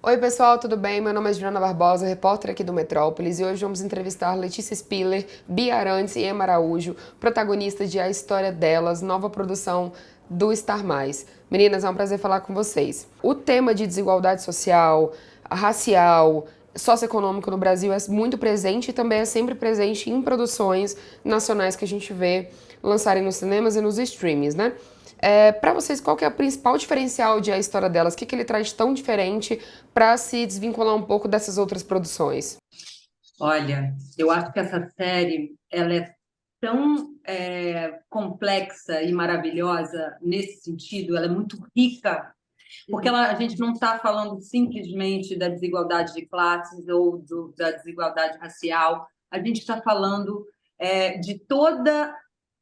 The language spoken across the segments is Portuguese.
Oi, pessoal, tudo bem? Meu nome é Juliana Barbosa, repórter aqui do Metrópolis, e hoje vamos entrevistar Letícia Spiller, Bia Arantes e Emma Araújo, protagonistas de A História Delas, nova produção do Star Mais. Meninas, é um prazer falar com vocês. O tema de desigualdade social, racial, socioeconômico no Brasil é muito presente e também é sempre presente em produções nacionais que a gente vê lançarem nos cinemas e nos streams, né? Para vocês, qual que é o principal diferencial de A História Delas? O que ele traz tão diferente para se desvincular um pouco dessas outras produções? Olha, eu acho que essa série ela é tão complexa e maravilhosa nesse sentido, ela é muito rica, porque a gente não está falando simplesmente da desigualdade de classes ou da desigualdade racial, a gente está falando de toda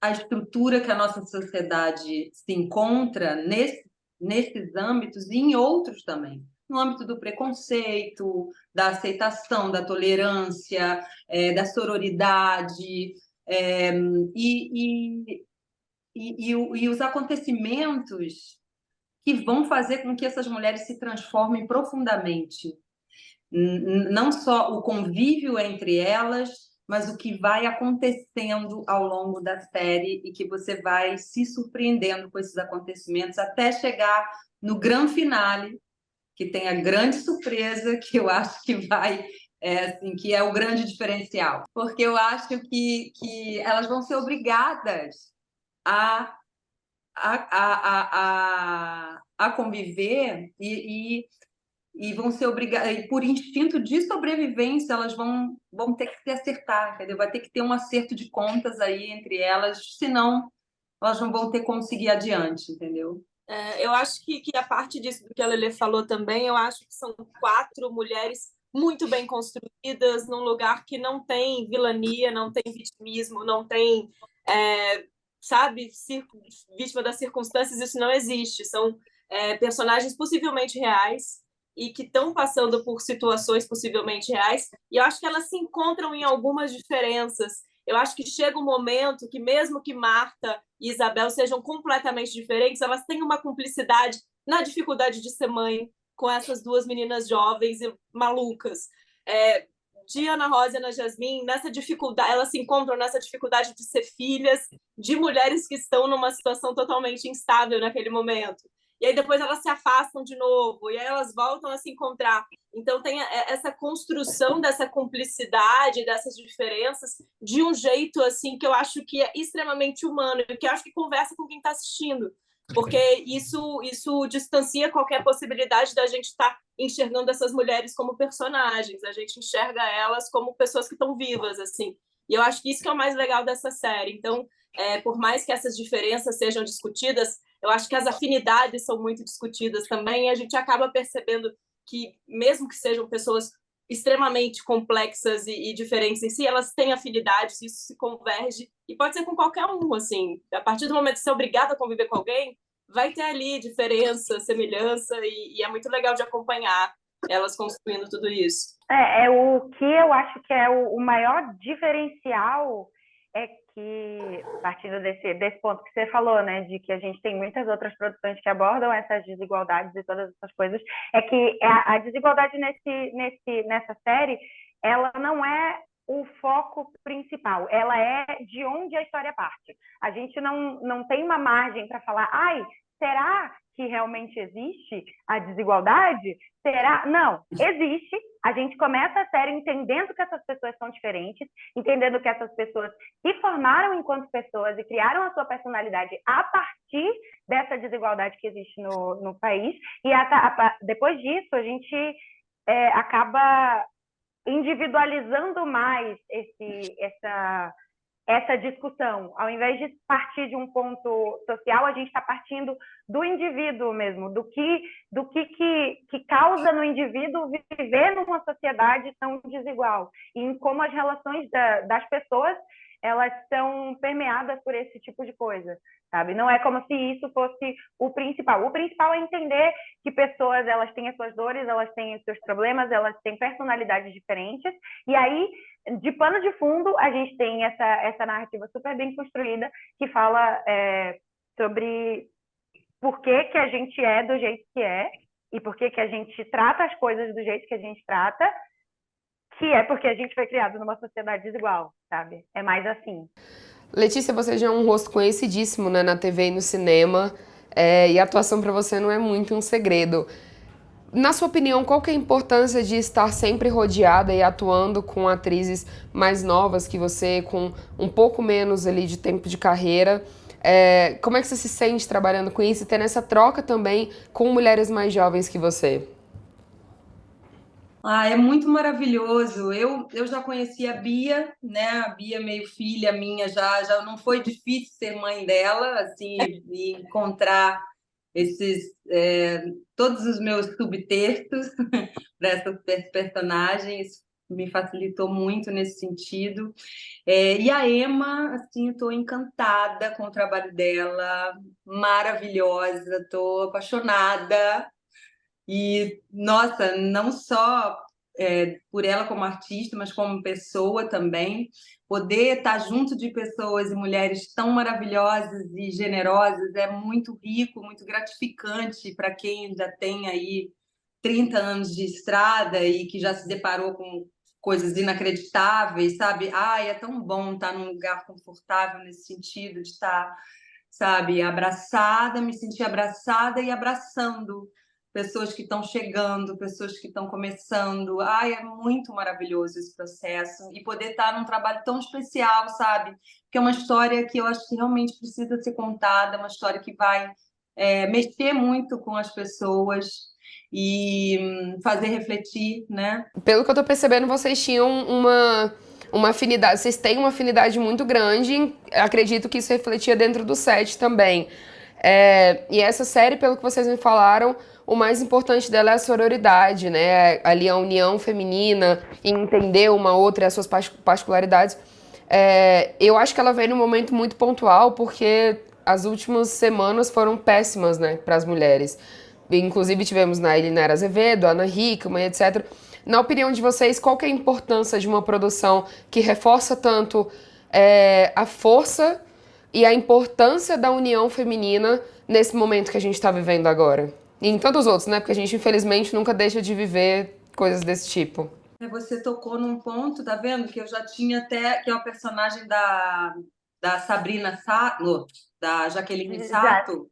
a estrutura que a nossa sociedade se encontra nesses âmbitos e em outros também. No âmbito do preconceito, da aceitação, da tolerância, da sororidade, é, e, e, e os acontecimentos que vão fazer com que essas mulheres se transformem profundamente. Não só o convívio entre elas, mas o que vai acontecendo ao longo da série e que você vai se surpreendendo com esses acontecimentos até chegar no grande finale, que tem a grande surpresa que eu acho que vai assim, que é o grande diferencial, porque eu acho que elas vão ser obrigadas a a conviver e vão ser obrigadas, e por instinto de sobrevivência, elas vão ter que se acertar, entendeu? Vai ter que ter um acerto de contas aí entre elas, senão elas não vão ter como seguir adiante, entendeu? Eu acho que a parte disso do que a Lelê falou também, eu acho que são quatro mulheres muito bem construídas num lugar que não tem vilania, não tem vitimismo, não tem, é, sabe, vítima das circunstâncias, isso não existe. São personagens possivelmente reais e que estão passando por situações possivelmente reais, e eu acho que elas se encontram em algumas diferenças. Eu acho que chega um momento que, mesmo que Marta e Isabel sejam completamente diferentes, elas têm uma cumplicidade na dificuldade de ser mãe com essas duas meninas jovens e malucas. De Ana Rosa e Ana Jasmine, nessa dificuldade, elas se encontram nessa dificuldade de ser filhas de mulheres que estão numa situação totalmente instável naquele momento. E aí depois elas se afastam de novo, e aí elas voltam a se encontrar. Então tem essa construção dessa cumplicidade, dessas diferenças, de um jeito assim que eu acho que é extremamente humano, e que eu acho que conversa com quem está assistindo, porque isso distancia qualquer possibilidade da gente estar enxergando essas mulheres como personagens. A gente enxerga elas como pessoas que estão vivas, assim. E eu acho que isso que é o mais legal dessa série. Então, por mais que essas diferenças sejam discutidas, eu acho que as afinidades são muito discutidas também, e a gente acaba percebendo que, mesmo que sejam pessoas extremamente complexas e diferentes em si, elas têm afinidades, isso se converge, e pode ser com qualquer um, assim. A partir do momento que você é obrigado a conviver com alguém, vai ter ali diferença, semelhança, e é muito legal de acompanhar elas construindo tudo isso. É o que eu acho que é o maior diferencial é que, partindo desse ponto que você falou, né, de que a gente tem muitas outras produções que abordam essas desigualdades e todas essas coisas, é que a desigualdade nessa série, ela não é o foco principal, ela é de onde a história parte. A gente não tem uma margem para falar, ai, será que realmente existe a desigualdade? Será? Não, existe. A gente começa a série entendendo que essas pessoas são diferentes, entendendo que essas pessoas se formaram enquanto pessoas e criaram a sua personalidade a partir dessa desigualdade que existe no país. E depois disso, a gente acaba individualizando mais essa discussão. Ao invés de partir de um ponto social, a gente está partindo do indivíduo mesmo, que causa no indivíduo viver numa sociedade tão desigual, e em como as relações das pessoas elas são permeadas por esse tipo de coisa, sabe? Não é como se isso fosse o principal. O principal é entender que pessoas, elas têm as suas dores, elas têm os seus problemas, elas têm personalidades diferentes, e aí, de pano de fundo, a gente tem essa narrativa super bem construída que fala sobre por que a gente é do jeito que é, e por que a gente trata as coisas do jeito que a gente trata, que é porque a gente foi criado numa sociedade desigual, sabe? É mais assim. Letícia, você já é um rosto conhecidíssimo, né, na TV e no cinema, e a atuação para você não é muito um segredo. Na sua opinião, qual que é a importância de estar sempre rodeada e atuando com atrizes mais novas que você, com um pouco menos ali de tempo de carreira? Como é que você se sente trabalhando com isso e tendo essa troca também com mulheres mais jovens que você? É muito maravilhoso. Eu já conheci a Bia, né? A Bia, meio filha minha, já não foi difícil ser mãe dela, assim, e encontrar todos os meus subtextos para essas personagens me facilitou muito nesse sentido. E a Emma, assim, eu estou encantada com o trabalho dela, maravilhosa, estou apaixonada. E, nossa, não só por ela como artista, mas como pessoa também, poder estar junto de pessoas e mulheres tão maravilhosas e generosas é muito rico, muito gratificante para quem já tem aí 30 anos de estrada e que já se deparou com coisas inacreditáveis, sabe? É tão bom estar num lugar confortável nesse sentido, de estar, sabe, abraçada, me sentir abraçada e abraçando pessoas que estão chegando, pessoas que estão começando. É muito maravilhoso esse processo. E poder estar num trabalho tão especial, sabe? Que é uma história que eu acho que realmente precisa ser contada, uma história que vai mexer muito com as pessoas e fazer refletir, né? Pelo que eu tô percebendo, vocês tinham uma afinidade, vocês têm uma afinidade muito grande, acredito que isso refletia dentro do set também. E essa série, pelo que vocês me falaram, o mais importante dela é a sororidade, né? Ali a união feminina, e entender uma outra e as suas particularidades. Eu acho que ela veio num momento muito pontual, porque as últimas semanas foram péssimas, né, para as mulheres. Inclusive tivemos na Elinara Azevedo, Ana Hickman, etc. Na opinião de vocês, qual que é a importância de uma produção que reforça tanto a força e a importância da união feminina nesse momento que a gente está vivendo agora? E em tantos outros, né? Porque a gente, infelizmente, nunca deixa de viver coisas desse tipo. Você tocou num ponto, tá vendo? Que eu já tinha até, que é o personagem da Sabrina Sato, da Jaqueline Sato,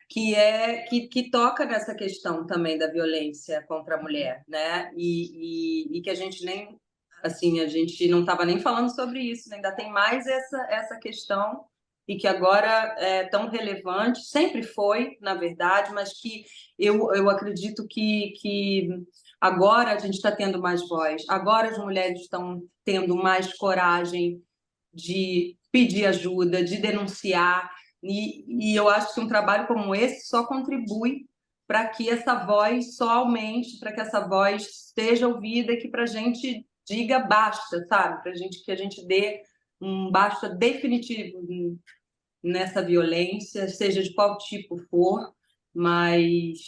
que toca nessa questão também da violência contra a mulher, né? E que a gente nem, assim, a gente não estava nem falando sobre isso, né? Ainda tem mais essa questão e que agora é tão relevante, sempre foi, na verdade, mas que eu acredito que agora a gente está tendo mais voz, agora as mulheres estão tendo mais coragem de pedir ajuda, de denunciar, e eu acho que um trabalho como esse só contribui para que essa voz só aumente, para que essa voz seja ouvida e que para a gente diga basta, sabe? Para que a gente dê um basta definitivo nessa violência, seja de qual tipo for, mas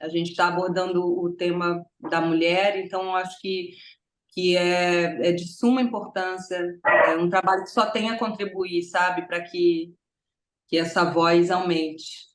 a gente está abordando o tema da mulher, então acho que é de suma importância, é um trabalho que só tem a contribuir, sabe, para que essa voz aumente.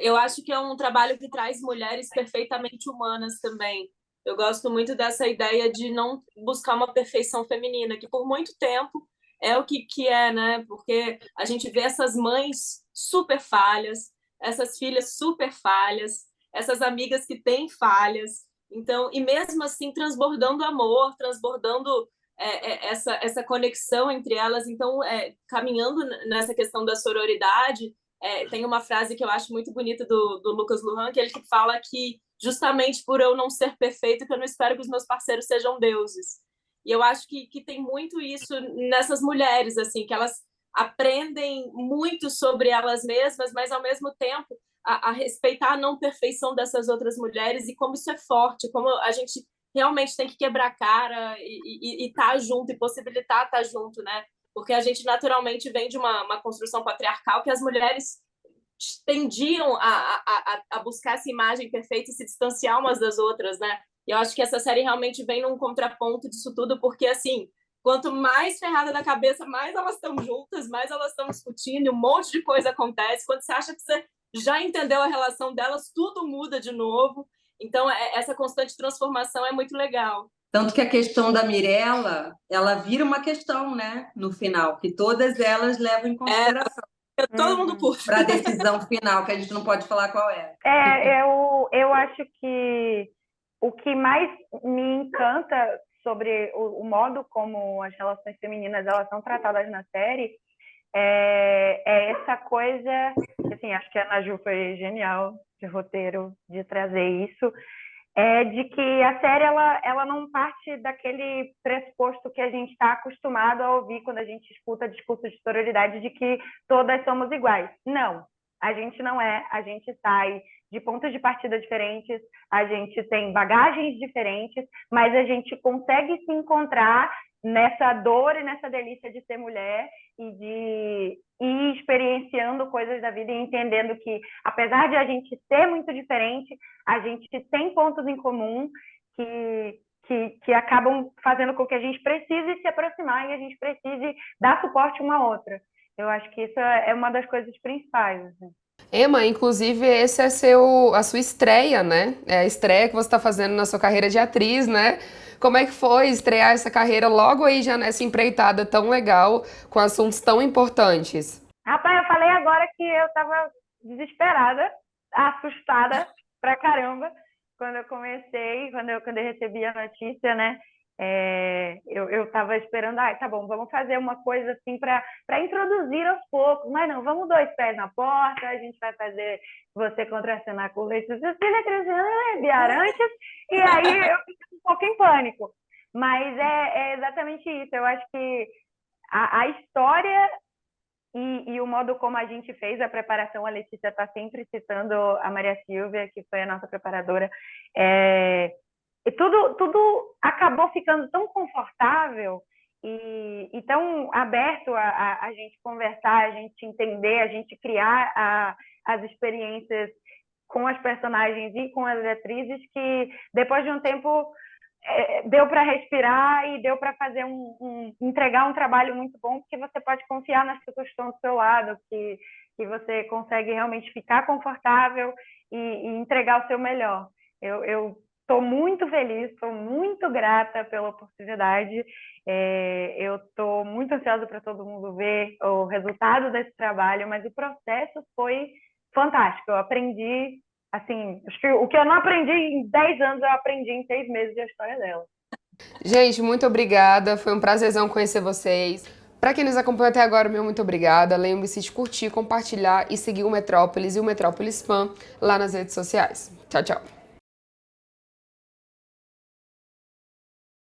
Eu acho que é um trabalho que traz mulheres perfeitamente humanas também. Eu gosto muito dessa ideia de não buscar uma perfeição feminina, que por muito tempo é o que é, né? Porque a gente vê essas mães super falhas, essas filhas super falhas, essas amigas que têm falhas. Então, e mesmo assim transbordando amor, transbordando essa conexão entre elas. Então, caminhando nessa questão da sororidade, tem uma frase que eu acho muito bonita do Lucas Lujan, que ele fala que justamente por eu não ser perfeito, que eu não espero que os meus parceiros sejam deuses. E eu acho que tem muito isso nessas mulheres, assim, que elas aprendem muito sobre elas mesmas, mas ao mesmo tempo a respeitar a não perfeição dessas outras mulheres e como isso é forte, como a gente realmente tem que quebrar a cara e estar junto, e possibilitar estar junto, né? Porque a gente naturalmente vem de uma construção patriarcal que as mulheres tendiam a buscar essa imagem perfeita e se distanciar umas das outras, né? E eu acho que essa série realmente vem num contraponto disso tudo, porque, assim, quanto mais ferrada da cabeça, mais elas estão juntas, mais elas estão discutindo, e um monte de coisa acontece. Quando você acha que você já entendeu a relação delas, tudo muda de novo. Então, essa constante transformação é muito legal. Tanto que a questão da Mirella, ela vira uma questão, né, no final, que todas elas levam em consideração Todo mundo curte. para a decisão final, que a gente não pode falar qual é. Eu acho que o que mais me encanta sobre o modo como as relações femininas elas são tratadas na série é essa coisa, assim, acho que a Naju foi genial de roteiro de trazer isso, de que a série ela não parte daquele pressuposto que a gente está acostumado a ouvir quando a gente escuta discurso de sororidade de que todas somos iguais. Não, a gente não é, a gente sai de pontos de partida diferentes, a gente tem bagagens diferentes, mas a gente consegue se encontrar nessa dor e nessa delícia de ser mulher e de ir experienciando coisas da vida e entendendo que, apesar de a gente ser muito diferente, a gente tem pontos em comum que acabam fazendo com que a gente precise se aproximar e a gente precise dar suporte uma à outra. Eu acho que isso é uma das coisas principais, assim. Emma, inclusive, esse é a sua estreia, né? É a estreia que você está fazendo na sua carreira de atriz, né? Como é que foi estrear essa carreira logo aí já nessa empreitada tão legal, com assuntos tão importantes? Rapaz, eu falei agora que eu estava desesperada, assustada pra caramba, quando eu comecei, quando eu recebi a notícia, né? Eu estava esperando, tá bom, vamos fazer uma coisa assim para introduzir aos poucos, mas não, vamos 2 pés na porta, a gente vai fazer você contracenar com Letícia Spiller, Cristiane Bia Arantes, e aí eu fico um pouco em pânico. Mas é exatamente isso, eu acho que a história e o modo como a gente fez a preparação, a Letícia está sempre citando a Maria Silvia, que foi a nossa preparadora, e tudo acabou ficando tão confortável e tão aberto a gente conversar, a gente entender, a gente criar as experiências com as personagens e com as atrizes, que depois de um tempo deu para respirar e deu para fazer entregar um trabalho muito bom, porque você pode confiar nas pessoas que estão do seu lado, que você consegue realmente ficar confortável e entregar o seu melhor. Eu estou muito feliz, estou muito grata pela oportunidade. Eu estou muito ansiosa para todo mundo ver o resultado desse trabalho, mas o processo foi fantástico. Eu aprendi, assim, acho que o que eu não aprendi em 10 anos, eu aprendi em 6 meses da história dela. Gente, muito obrigada. Foi um prazerzão conhecer vocês. Para quem nos acompanhou até agora, meu muito obrigada. Lembre-se de curtir, compartilhar e seguir o Metrópolis e o Metrópolis Fan lá nas redes sociais. Tchau, tchau.